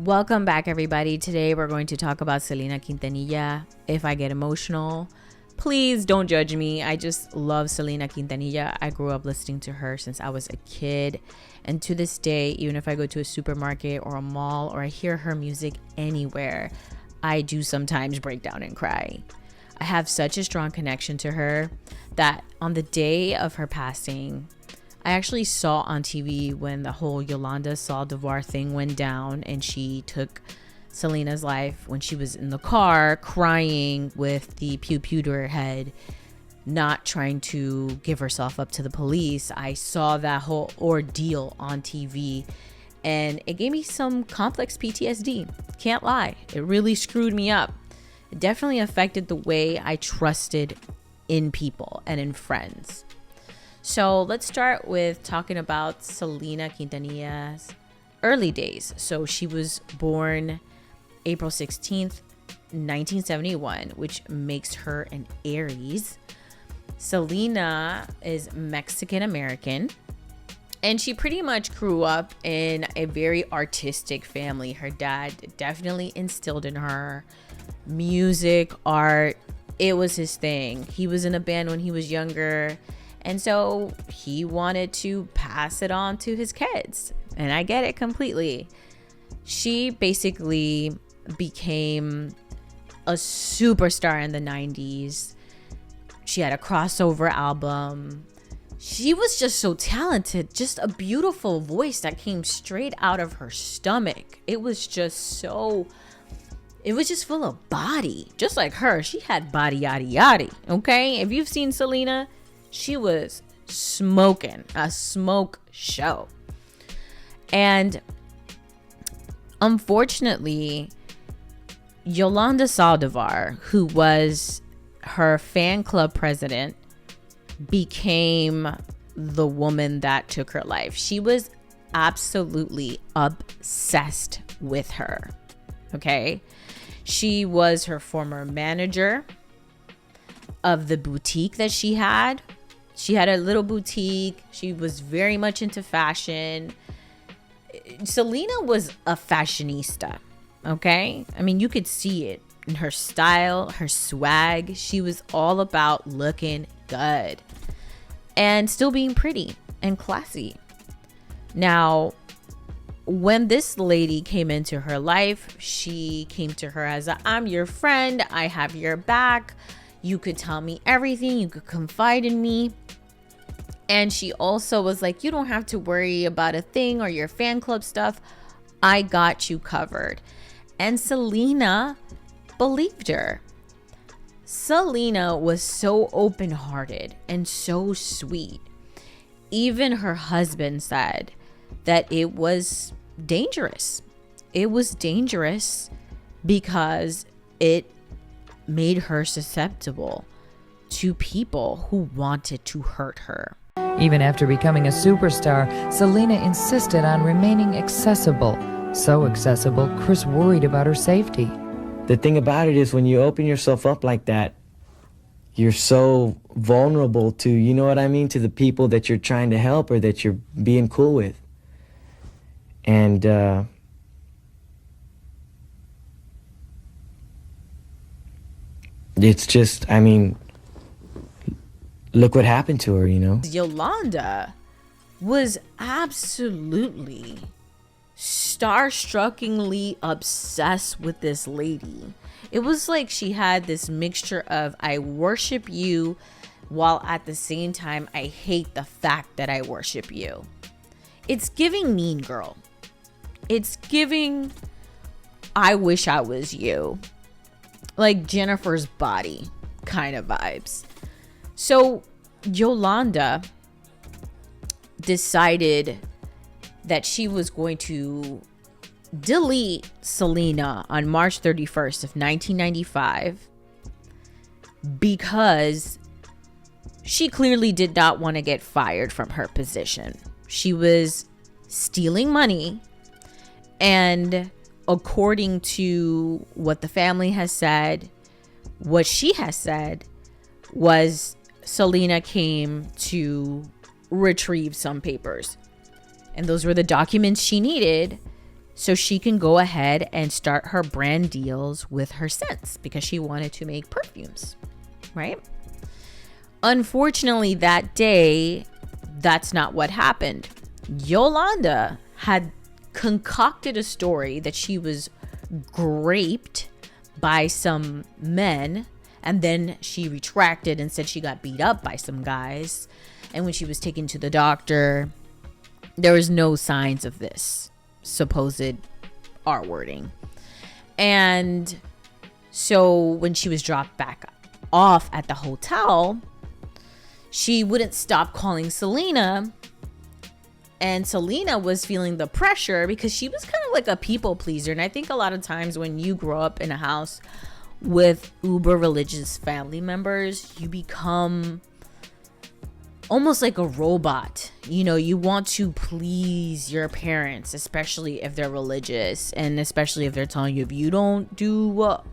Welcome back, everybody. Today we're going to talk about Selena Quintanilla. If I get emotional, please don't judge me. I just love Selena Quintanilla. I grew up listening to her since I was a kid. And to this day, even if I go to a supermarket or a mall or I hear her music anywhere, I do sometimes break down and cry. I have such a strong connection to her that on the day of her passing, I actually saw on TV when the whole Yolanda Saldivar thing went down and she took Selena's life when she was in the car crying with the pew pew to her head, not trying to give herself up to the police. I saw that whole ordeal on TV and it gave me some complex PTSD. Can't lie. It really screwed me up. It definitely affected the way I trusted in people and in friends. So let's start with talking about Selena Quintanilla's early days. So she was born April 16th, 1971, which makes her an Aries. Selena is Mexican American, and she pretty much grew up in a very artistic family. Her dad definitely instilled in her music, art. It was his thing. He was in a band when he was younger. And so he wanted to pass it on to his kids. And I get it completely. She basically became a superstar in the 90s. She had a crossover album. She was just so talented. Just a beautiful voice that came straight out of her stomach. It was just full of body. Just like her. She had body yaddy yaddy. Okay? If you've seen Selena, she was smoking, a smoke show. And unfortunately, Yolanda Saldivar, who was her fan club president, became the woman that took her life. She was absolutely obsessed with her. Okay? She was her former manager of the boutique that she had. She had a little boutique. She was very much into fashion. Selena was a fashionista, okay? I mean, you could see it in her style, her swag. She was all about looking good and still being pretty and classy. Now, when this lady came into her life, she came to her as I'm your friend. I have your back. You could tell me everything. You could confide in me. And she also was like, you don't have to worry about a thing or your fan club stuff. I got you covered. And Selena believed her. Selena was so open-hearted and so sweet. Even her husband said that it was dangerous. It was dangerous because it made her susceptible to people who wanted to hurt her. Even after becoming a superstar, Selena insisted on remaining accessible. So accessible, Chris worried about her safety. The thing about it is when you open yourself up like that, you're so vulnerable to, you know what I mean, to the people that you're trying to help or that you're being cool with. And it's just, I mean, look what happened to her, you know? Yolanda was absolutely starstruckingly obsessed with this lady. It was like she had this mixture of I worship you while at the same time I hate the fact that I worship you. It's giving Mean Girl. It's giving I wish I was you. Like Jennifer's Body kind of vibes. So Yolanda decided that she was going to delete Selena on March 31st of 1995 because she clearly did not want to get fired from her position. She was stealing money, and according to what the family has said, what she has said was Selena came to retrieve some papers, and those were the documents she needed so she can go ahead and start her brand deals with her scents because she wanted to make perfumes, right? Unfortunately, that day, that's not what happened. Yolanda had concocted a story that she was raped by some men, and then she retracted and said she got beat up by some guys. And when she was taken to the doctor, there was no signs of this supposed R wording. And so when she was dropped back off at the hotel, she wouldn't stop calling Selena. And Selena was feeling the pressure because she was kind of like a people pleaser. And I think a lot of times when you grow up in a house with uber religious family members, you become almost like a robot. You know, you want to please your parents, especially if they're religious, and especially if they're telling you, if you don't do what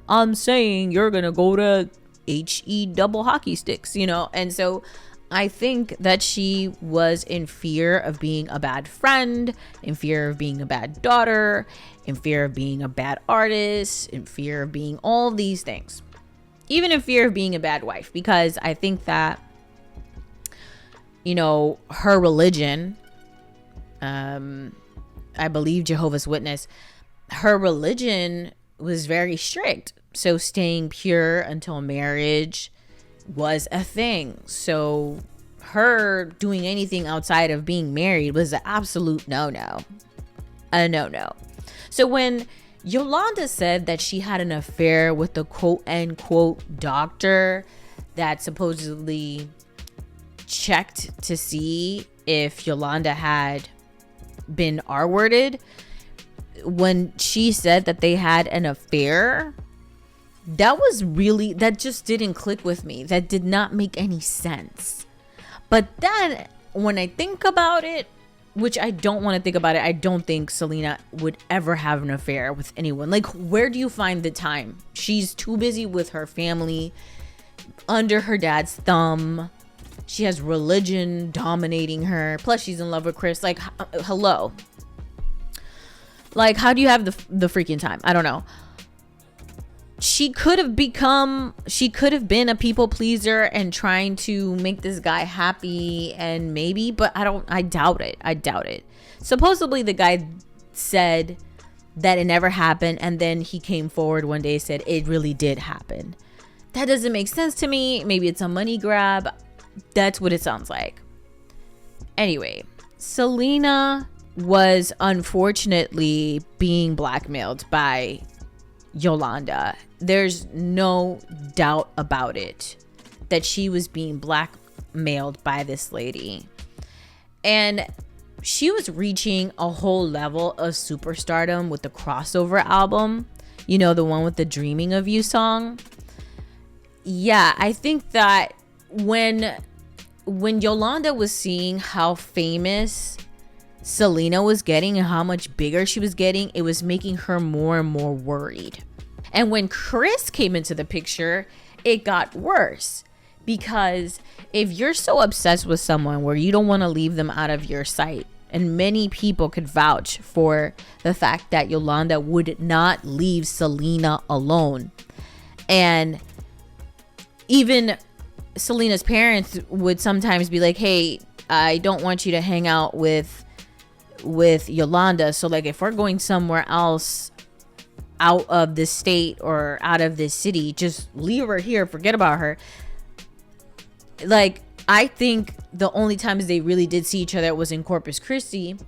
I'm saying, you're gonna go to HE double hockey sticks, you know. And so I think that she was in fear of being a bad friend, in fear of being a bad daughter, in fear of being a bad artist, in fear of being all these things, even in fear of being a bad wife. Because I think that, you know, her religion, I believe Jehovah's Witness, her religion was very strict. So staying pure until marriage was a thing. So her doing anything outside of being married was an absolute no-no. A no-no. So when Yolanda said that she had an affair with the quote-unquote doctor that supposedly checked to see if Yolanda had been R-worded, when she said that they had an affair, that just didn't click with me. That did not make any sense. But then when I think about it, which I don't want to think about it, I don't think Selena would ever have an affair with anyone. Like, where do you find the time? She's too busy with her family, under her dad's thumb. She has religion dominating her. Plus, she's in love with Chris. Like, hello. Like, how do you have the freaking time? I don't know. She could have been a people pleaser and trying to make this guy happy, and maybe, but I doubt it. Supposedly the guy said that it never happened, and then he came forward one day and said it really did happen. That doesn't make sense to me. Maybe it's a money grab. That's what it sounds like. Anyway, Selena was unfortunately being blackmailed by Yolanda. There's no doubt about it that she was being blackmailed by this lady. And she was reaching a whole level of superstardom with the crossover album. You know, the one with the Dreaming of You song. Yeah, I think that when Yolanda was seeing how famous Selena was getting and how much bigger she was getting, it was making her more and more worried. And when Chris came into the picture, it got worse, because if you're so obsessed with someone where you don't want to leave them out of your sight, and many people could vouch for the fact that Yolanda would not leave Selena alone, and even Selena's parents would sometimes be like, hey, I don't want you to hang out with Yolanda, so like if we're going somewhere else out of this state or out of this city, just leave her here, forget about her. Like, I think the only times they really did see each other was in Corpus Christi.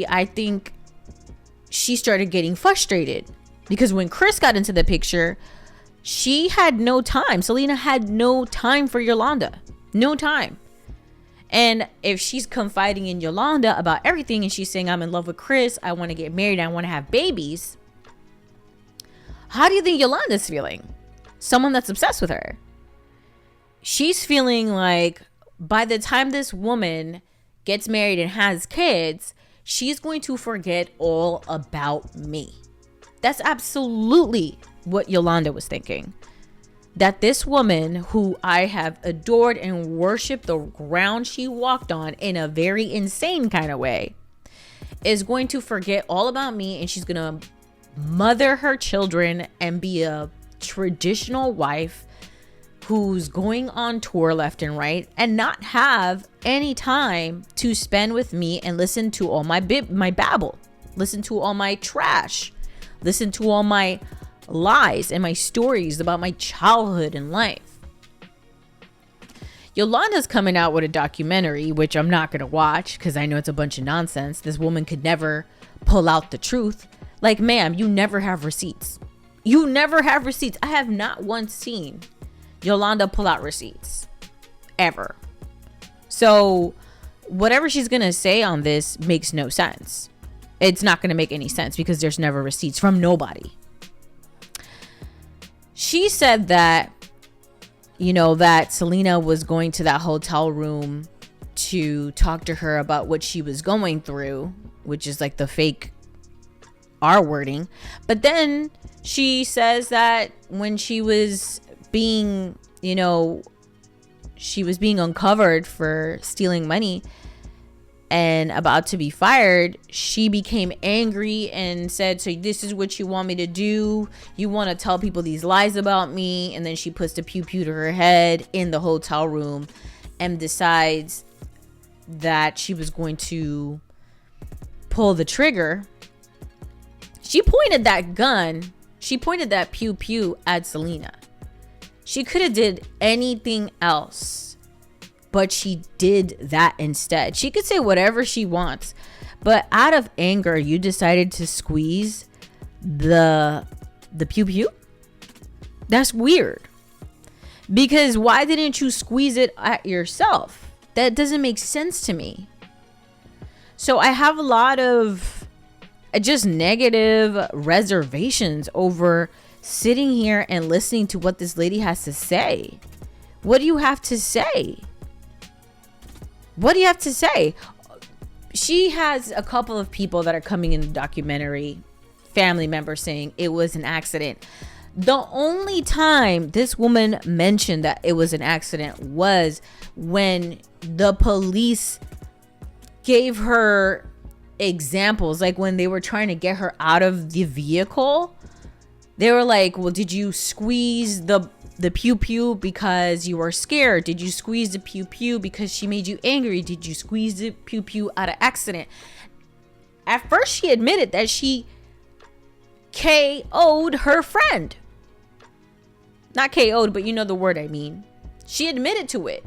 I think she started getting frustrated because when Chris got into the picture, she had no time. Selena had no time for Yolanda. No time. And if she's confiding in Yolanda about everything and she's saying, I'm in love with Chris, I want to get married, I want to have babies, how do you think Yolanda's feeling? Someone that's obsessed with her. She's feeling like by the time this woman gets married and has kids, she's going to forget all about me. That's absolutely what Yolanda was thinking. That this woman who I have adored and worshiped the ground she walked on in a very insane kind of way is going to forget all about me, and she's gonna mother her children and be a traditional wife who's going on tour left and right and not have any time to spend with me and listen to all my babble, listen to all my trash, listen to all my lies and my stories about my childhood and life. Yolanda's coming out with a documentary, which I'm not going to watch because I know it's a bunch of nonsense. This woman could never pull out the truth. Like, ma'am, you never have receipts. You never have receipts. I have not once seen Yolanda pull out receipts. Ever. So whatever she's going to say on this makes no sense. It's not going to make any sense because there's never receipts from nobody. She said that, you know, that Selena was going to that hotel room to talk to her about what she was going through, which is like the fake R wording. But then she says that when she was being, you know, she was being uncovered for stealing money and about to be fired, she became angry and said, so this is what you want me to do? You want to tell people these lies about me? And then she puts the pew pew to her head in the hotel room and decides that she was going to pull the trigger. She pointed that gun, she pointed that pew pew at Selena. She could have did anything else, but she did that instead. She could say whatever she wants, but out of anger, you decided to squeeze the pew pew? That's weird. Because why didn't you squeeze it at yourself? That doesn't make sense to me. So I have a lot of just negative reservations over sitting here and listening to what this lady has to say. What do you have to say? What do you have to say? She has a couple of people that are coming in the documentary, family members, saying it was an accident. The only time this woman mentioned that it was an accident was when the police gave her examples, like when they were trying to get her out of the vehicle. They were like, well, did you squeeze the pew pew because you were scared? Did you squeeze the pew pew because she made you angry? Did you squeeze the pew pew out of accident? At first, she admitted that she KO'd her friend. Not KO'd, but you know the word I mean. She admitted to it.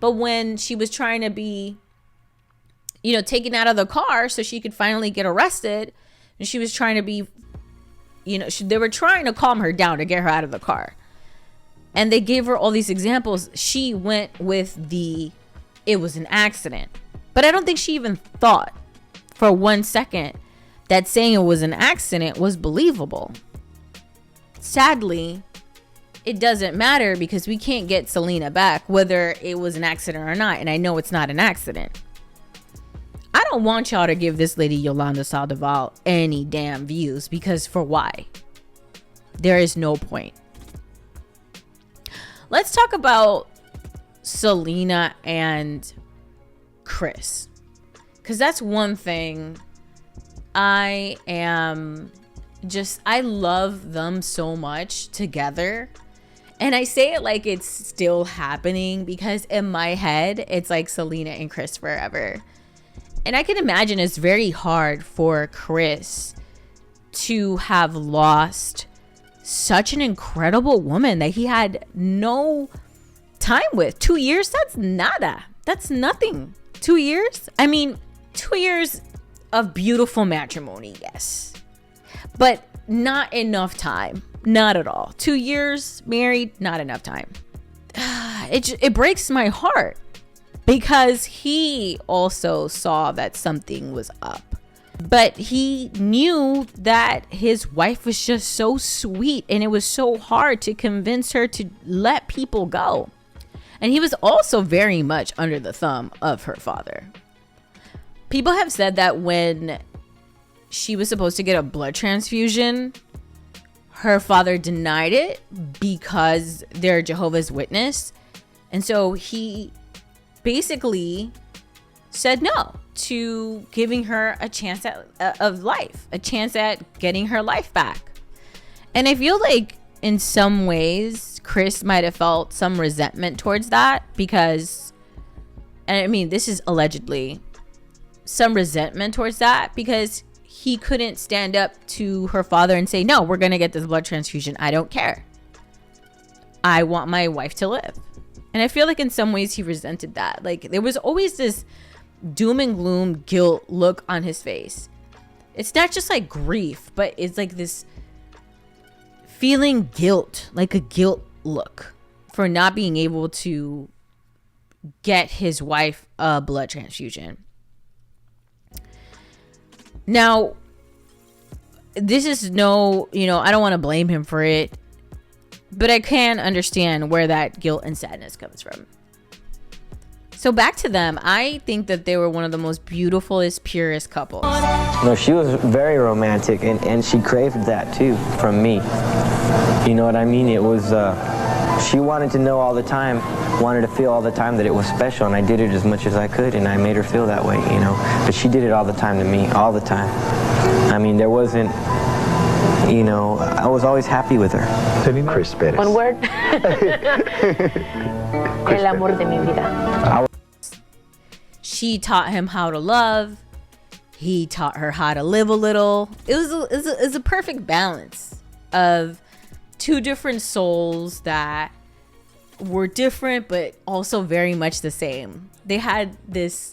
But when she was trying to be, you know, taken out of the car so she could finally get arrested, and she was trying to be, you know, they were trying to calm her down to get her out of the car. And they gave her all these examples. She went with it was an accident. But I don't think she even thought for 1 second that saying it was an accident was believable. Sadly, it doesn't matter because we can't get Selena back, whether it was an accident or not. And I know it's not an accident. I don't want y'all to give this lady Yolanda Saldivar any damn views, because for why? There is no point. Let's talk about Selena and Chris, because that's one thing I love them so much together. And I say it like it's still happening because in my head, it's like Selena and Chris forever. And I can imagine it's very hard for Chris to have lost such an incredible woman that he had no time with. 2 years, that's nada. That's nothing. 2 years? I mean, 2 years of beautiful matrimony, yes. But not enough time. Not at all. 2 years married, not enough time. It breaks my heart. Because he also saw that something was up. But he knew that his wife was just so sweet, and it was so hard to convince her to let people go. And he was also very much under the thumb of her father. People have said that when she was supposed to get a blood transfusion, her father denied it because they're Jehovah's Witness. And so he basically said no. to giving her a chance of life, a chance at getting her life back. And I feel like in some ways, Chris might have felt some resentment towards that because, and I mean, this is allegedly some resentment towards that because he couldn't stand up to her father and say, no, we're going to get this blood transfusion. I don't care. I want my wife to live. And I feel like in some ways he resented that. Like there was always this doom and gloom guilt look on his face. It's not just like grief, but it's like this feeling guilt, like a guilt look for not being able to get his wife a blood transfusion. Now, this is no, I don't want to blame him for it, but I can understand where that guilt and sadness comes from. So back to them, I think that they were one of the most beautifulest, purest couples. No, she was very romantic, and she craved that too from me. You know what I mean? It was, she wanted to know all the time, wanted to feel all the time that it was special, and I did it as much as I could, and I made her feel that way, But she did it all the time to me, all the time. I mean, there wasn't, I was always happy with her. Chris Pérez. One word. El amor de mi vida. She taught him how to love. He taught her how to live a little. It was a perfect balance of two different souls that were different, but also very much the same. They had this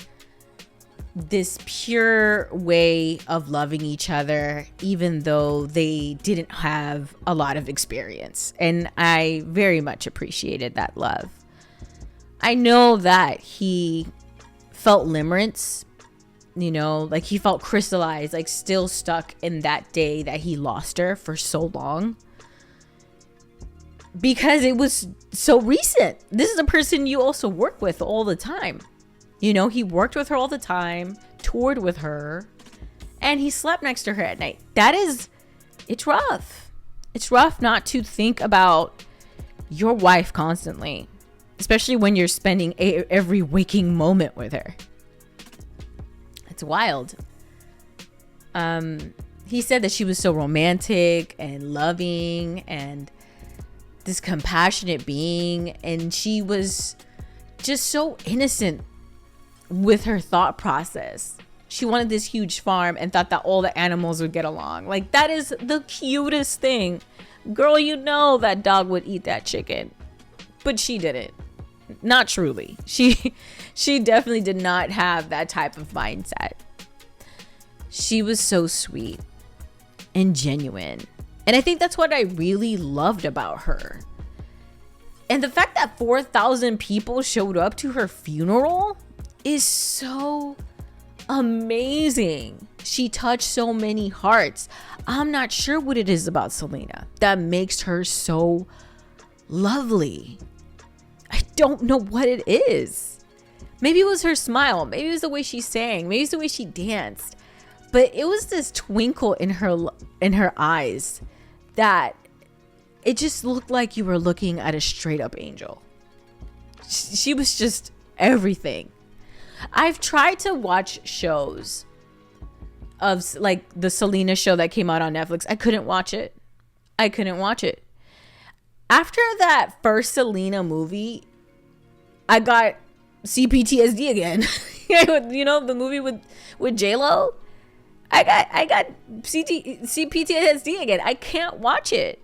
pure way of loving each other, even though they didn't have a lot of experience. And I very much appreciated that love. I know that he felt limerence, like he felt crystallized, like still stuck in that day that he lost her for so long. Because it was so recent. This is a person you also work with all the time. He worked with her all the time, toured with her, and he slept next to her at night. It's rough. It's rough not to think about your wife constantly, especially when you're spending every waking moment with her. It's wild. He said that she was so romantic and loving and this compassionate being, and she was just so innocent with her thought process. She wanted this huge farm and thought that all the animals would get along. Like, that is the cutest thing. Girl, that dog would eat that chicken, but she didn't. Not truly. She definitely did not have that type of mindset. She was so sweet and genuine. And I think that's what I really loved about her. And the fact that 4,000 people showed up to her funeral is so amazing. She touched so many hearts. I'm not sure what it is about Selena that makes her so lovely. I don't know what it is. Maybe it was her smile. Maybe it was the way she sang. Maybe it's the way she danced. But it was this twinkle in her eyes that it just looked like you were looking at a straight up angel. She was just everything. I've tried to watch shows of like the Selena show that came out on Netflix. I couldn't watch it. After that first Selena movie, I got CPTSD again. The movie with J-Lo. I got CPTSD again. I can't watch it.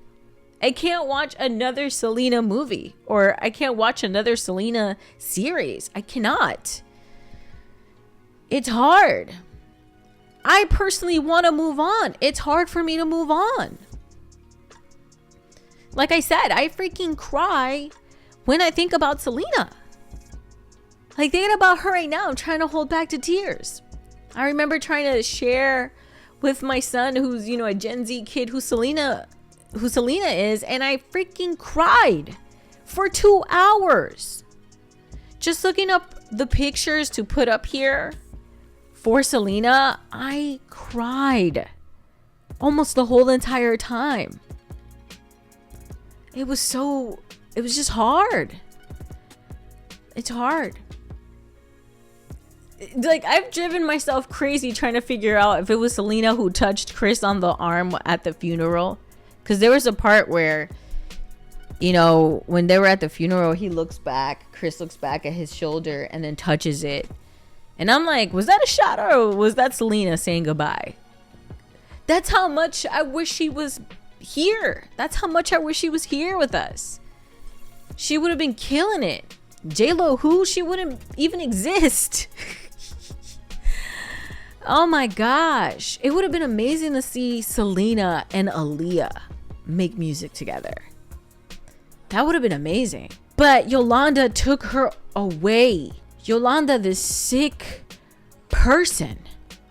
I can't watch another Selena movie, or I can't watch another Selena series. I cannot. It's hard. I personally want to move on. It's hard for me to move on. Like I said, I freaking cry when I think about Selena. Like, thinking about her right now, I'm trying to hold back the tears. I remember trying to share with my son, who's, a Gen Z kid, who Selena is, and I freaking cried for 2 hours. Just looking up the pictures to put up here for Selena, I cried almost the whole entire time. It was just hard. It's hard. Like, I've driven myself crazy trying to figure out if it was Selena who touched Chris on the arm at the funeral. Because there was a part where, you know, when they were at the funeral, Chris looks back at his shoulder and then touches it. And I'm like, was that a shot or was that Selena saying goodbye? That's how much I wish she was here. That's how much I wish she was here with us. She would have been killing it. J-Lo who? She wouldn't even exist. Oh my gosh. It would have been amazing to see Selena and Aaliyah make music together. That would have been amazing. But Yolanda took her away. Yolanda, this sick person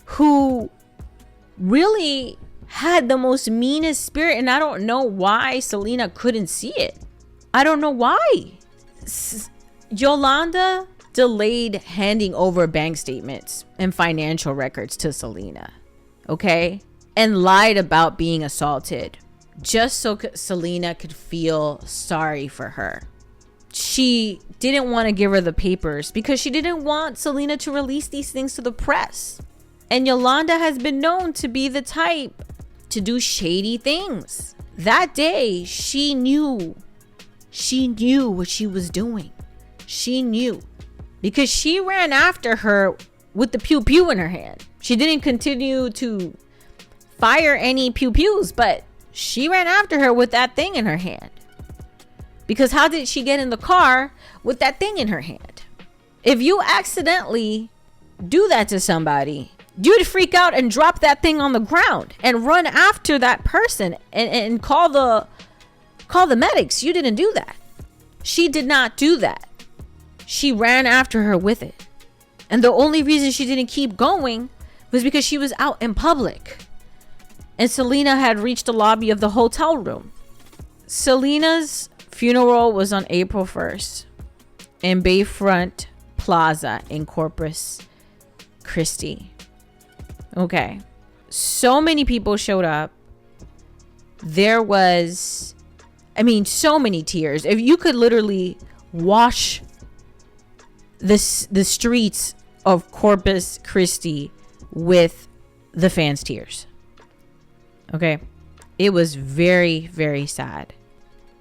who really had the most meanest spirit. And I don't know why Selena couldn't see it. I don't know why. Yolanda delayed handing over bank statements and financial records to Selena, okay? And lied about being assaulted just so Selena could feel sorry for her. She didn't want to give her the papers because she didn't want Selena to release these things to the press. And Yolanda has been known to be the type to do shady things. That day, she knew what she was doing. She knew. Because she ran after her with the pew pew in her hand. She didn't continue to fire any pew pews, but she ran after her with that thing in her hand. Because how did she get in the car with that thing in her hand? If you accidentally do that to somebody, you'd freak out and drop that thing on the ground and run after that person and call the medics. You didn't do that. She did not do that. She ran after her with it. And the only reason she didn't keep going was because she was out in public. And Selena had reached the lobby of the hotel room. Selena's funeral was on April 1st in Bayfront Plaza in Corpus Christi. Okay. So many people showed up. There was, so many tears. If you could literally wash the streets of Corpus Christi with the fans' tears. Okay. It was very, very sad.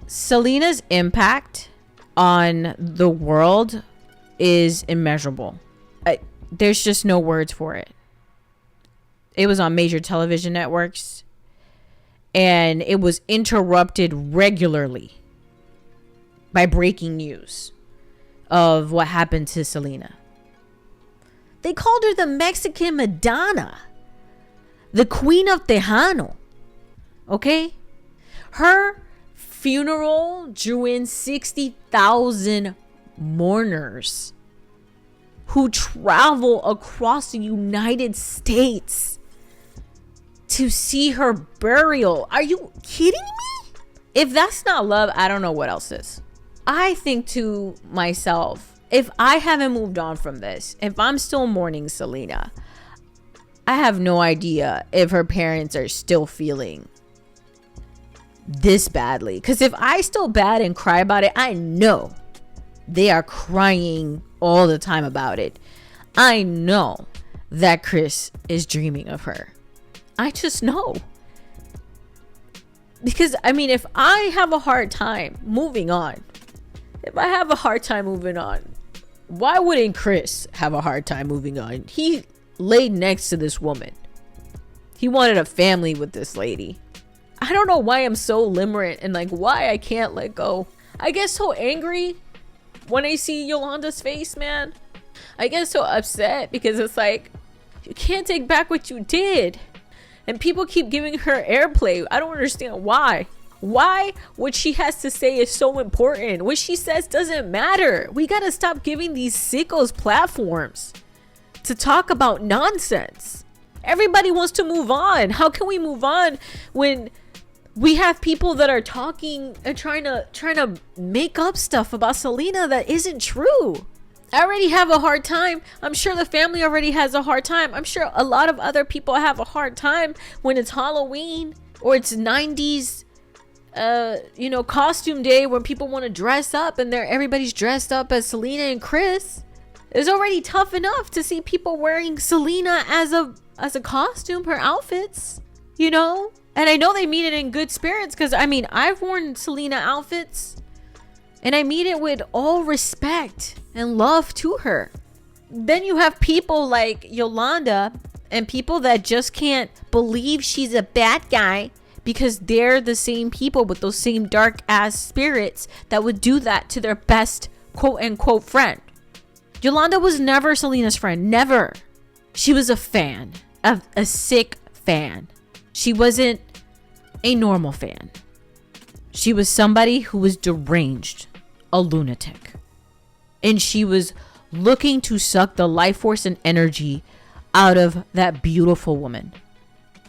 Selena's impact on the world is immeasurable. There's just no words for it. It was on major television networks and it was interrupted regularly by breaking news of what happened to Selena. They called her the Mexican Madonna, the Queen of Tejano. Okay? Her funeral drew in 60,000 mourners who travel across the United States to see her burial. Are you kidding me? If that's not love, I don't know what else is. I think to myself, if I haven't moved on from this, if I'm still mourning Selena, I have no idea if her parents are still feeling this badly. Because if I still bad and cry about it, I know they are crying all the time about it. I know that Chris is dreaming of her. I just know. Because, if I have a hard time moving on, why wouldn't Chris have a hard time moving on? He laid next to this woman. He wanted a family with this lady. I don't know why I'm so limerent and why I can't let go. I get so angry when I see Yolanda's face, man. I get so upset because it's you can't take back what you did. And people keep giving her airplay. I don't understand why. Why what she has to say is so important. What she says doesn't matter. We gotta stop giving these sickos platforms to talk about nonsense. Everybody wants to move on. How can we move on when we have people that are talking and trying to make up stuff about Selena that isn't true? I already have a hard time. I'm sure the family already has a hard time. I'm sure a lot of other people have a hard time when it's Halloween or it's 90s costume day where people want to dress up and everybody's dressed up as Selena and Chris. It's already tough enough to see people wearing Selena as a costume, her outfits, you know? And I know they mean it in good spirits, because I mean, I've worn Selena outfits and I mean it with all respect and love to her. Then you have people like Yolanda and people that just can't believe she's a bad guy, because they're the same people with those same dark ass spirits that would do that to their best quote unquote friend. Yolanda was never Selena's friend. Never. She was a fan, a sick fan. She wasn't a normal fan. She was somebody who was deranged, a lunatic. And she was looking to suck the life force and energy out of that beautiful woman.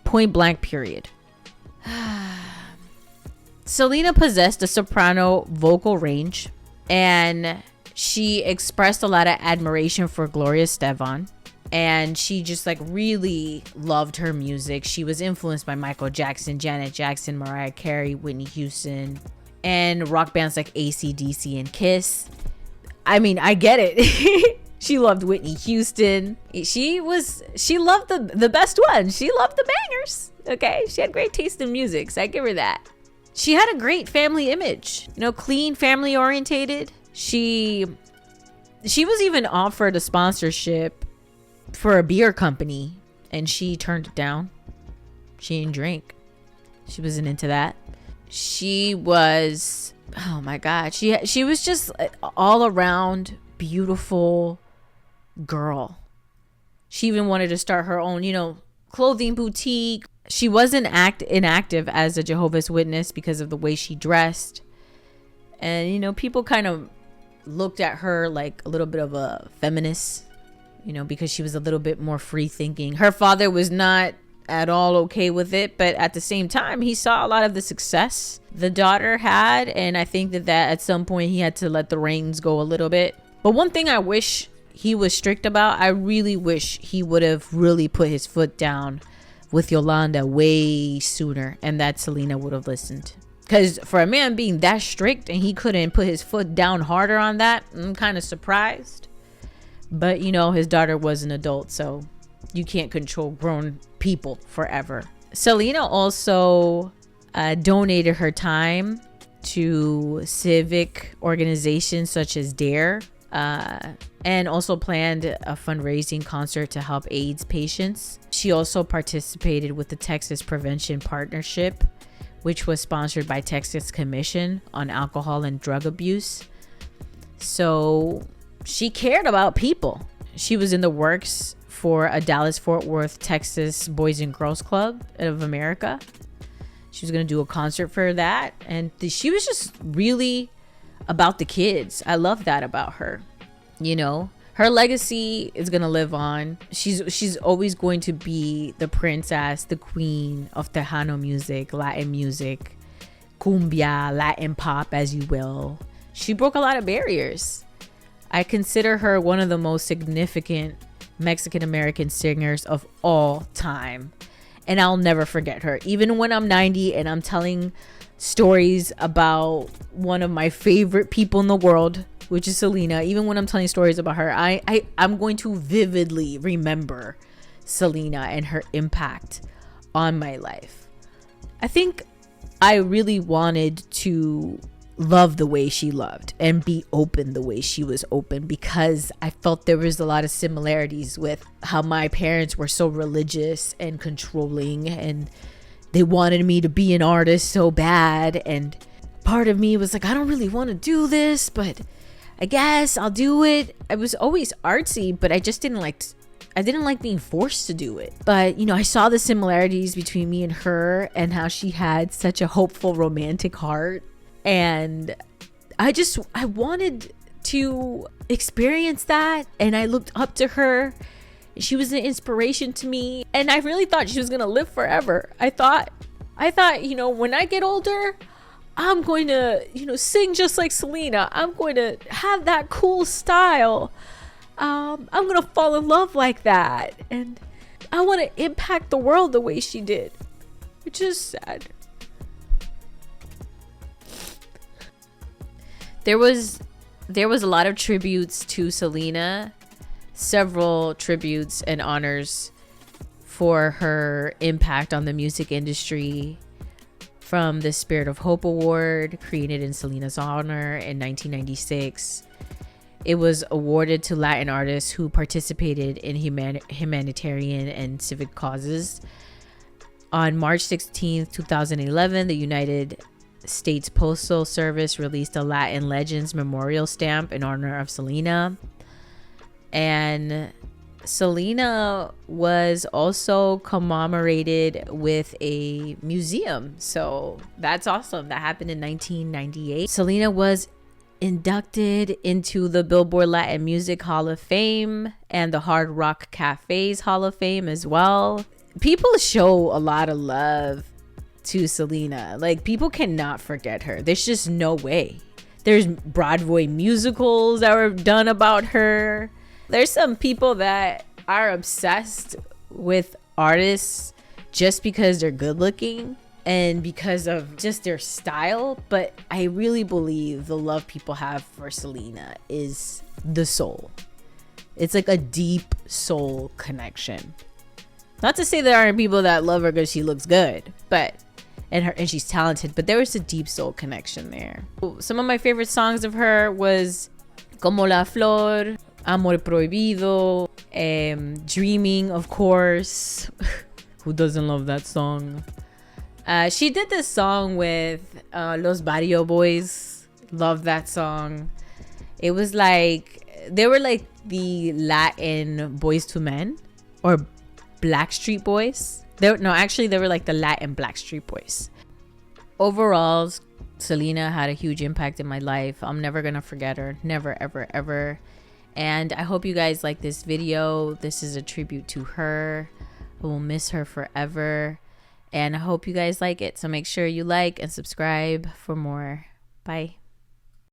Point blank, period. Selena possessed a soprano vocal range, and she expressed a lot of admiration for Gloria Estefan, and she just like really loved her music. She was influenced by Michael Jackson, Janet Jackson, Mariah Carey, Whitney Houston, and rock bands like AC/DC and Kiss. I mean, I get it. She loved Whitney Houston. She loved the best one. She loved the bangers. Okay, she had great taste in music, so I give her that. She had a great family image, you know, clean, family orientated. She was even offered a sponsorship for a beer company, and she turned it down. She didn't drink. She wasn't into that. She was, oh my God, she was just all around beautiful girl. She even wanted to start her own, you know, clothing boutique. She wasn't inactive as a Jehovah's Witness because of the way she dressed. And, you know, people kind of looked at her like a little bit of a feminist, you know, because she was a little bit more free thinking. Her father was not at all okay with it, but at the same time, he saw a lot of the success the daughter had. And I think that at some point he had to let the reins go a little bit. But one thing I wish he was strict about, I really wish he would have really put his foot down with Yolanda way sooner, and that Selena would have listened. Because for a man being that strict and he couldn't put his foot down harder on that, I'm kind of surprised. But, you know, his daughter was an adult, so you can't control grown people forever. Selena also donated her time to civic organizations such as DARE, and also planned a fundraising concert to help AIDS patients. She also participated with the Texas Prevention Partnership, which was sponsored by Texas Commission on Alcohol and Drug Abuse. So she cared about people. She was in the works for a Dallas-Fort Worth, Texas Boys and Girls Club of America. She was going to do a concert for that. And she was just really about the kids. I love that about her. You know, her legacy is going to live on. She's always going to be the princess, the queen of Tejano music, Latin music, cumbia, Latin pop, as you will. She broke a lot of barriers. I consider her one of the most significant Mexican American singers of all time. And I'll never forget her. Even when I'm 90 and I'm telling stories about one of my favorite people in the world, which is Selena, even when I'm telling stories about her, I'm going to vividly remember Selena and her impact on my life. I think I really wanted to love the way she loved and be open the way she was open, because I felt there was a lot of similarities with how my parents were so religious and controlling, and they wanted me to be an artist so bad. And part of me was like, I don't really want to do this, but I guess I'll do it. I was always artsy, but I didn't like being forced to do it. But, you know, I saw the similarities between me and her and how she had such a hopeful, romantic heart. And I wanted to experience that. And I looked up to her. She was an inspiration to me. And I really thought she was going to live forever. I thought, you know, when I get older, I'm going to, you know, sing just like Selena. I'm going to have that cool style. I'm going to fall in love like that. And I want to impact the world the way she did, which is sad. There was a lot of tributes to Selena several tributes and honors for her impact on the music industry, from the Spirit of Hope Award, created in Selena's honor in 1996. It was awarded to Latin artists who participated in humanitarian and civic causes. On March 16th, 2011, the United States Postal Service released a Latin Legends Memorial Stamp in honor of Selena. And Selena was also commemorated with a museum. So that's awesome. That happened in 1998. Selena was inducted into the Billboard Latin Music Hall of Fame and the Hard Rock Cafes Hall of Fame as well. People show a lot of love to Selena. Like, people cannot forget her. There's just no way. There's Broadway musicals that were done about her. There's some people that are obsessed with artists just because they're good looking and because of just their style. But I really believe the love people have for Selena is the soul. It's like a deep soul connection. Not to say there aren't people that love her because she looks good, but and she's talented, but there was a deep soul connection there. Some of my favorite songs of her was Como la Flor, Amor Prohibido, Dreaming, of course. Who doesn't love that song? She did this song with Los Barrio Boys. Love that song. It was like, they were like the Latin Boys to Men, or Blackstreet Boys. They were like the Latin Blackstreet Boys. Overall, Selena had a huge impact in my life. I'm never gonna forget her. Never, ever, ever. And I hope you guys like this video. This is a tribute to her. I will miss her forever. And I hope you guys like it. So make sure you like and subscribe for more. Bye.